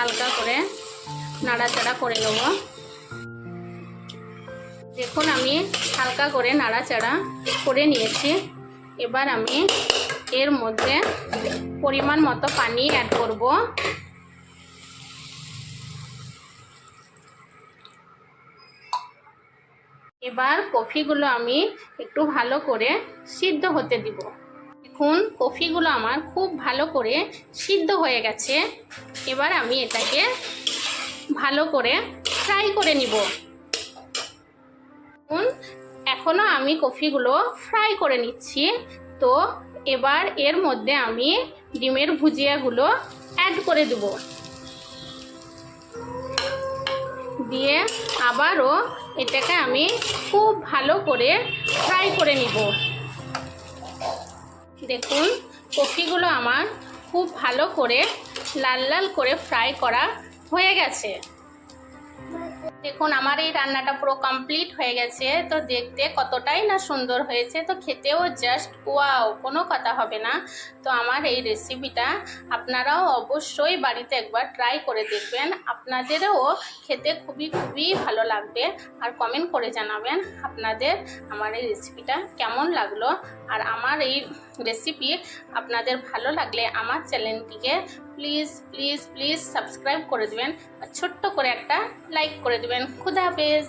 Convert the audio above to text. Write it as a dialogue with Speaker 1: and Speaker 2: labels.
Speaker 1: হালকা করে নাড়াচাড়া করে নেব। দেখুন আমি হালকা করে নাড়াচাড়া করে নিয়েছি। এবার আমি এর মধ্যে পরিমাণ মতো পানি অ্যাড করব। এবার কফিগুলো আমি একটু ভালো করে সিদ্ধ হতে দিব। দেখুন কফিগুলো আমার খুব ভালো করে সিদ্ধ হয়ে গেছে। এবার আমি এটাকে ভালো করে ফ্রাই করে নিব। এখনো আমি কফিগুলো ফ্রাই করে নিচ্ছি। তো এবার এর মধ্যে আমি ডিমের ভুজিয়াগুলো অ্যাড করে দেব। দিয়ে আবারও এটাকে আমি খুব ভালো করে ফ্রাই করে নিব। দেখুন কফিগুলো আমার খুব ভালো করে লাল লাল করে ফ্রাই করা হয়ে গেছে। দেখুন আমার এই রান্নাটা পুরো কমপ্লিট হয়ে গেছে। তো দেখতে কতটাই না সুন্দর হয়েছে, তো খেতেও জাস্ট ওয়াও, কোনো কথা হবে না। তো আমার এই রেসিপিটা আপনারাও অবশ্যই বাড়িতে একবার ট্রাই করে দেখবেন। আপনাদেরও খেতে খুবই খুবই ভালো লাগবে। আর কমেন্ট করে জানাবেন আপনাদের আমার এই রেসিপিটা কেমন লাগলো। আর আমার এই রেসিপি আপনাদের ভালো লাগলে আমার চ্যানেলটিকে প্লিজ প্লিজ প্লিজ সাবস্ক্রাইব করে দেবেন আর ছোট্ট করে একটা লাইক করে দেবেন। খুদা হাফেজ।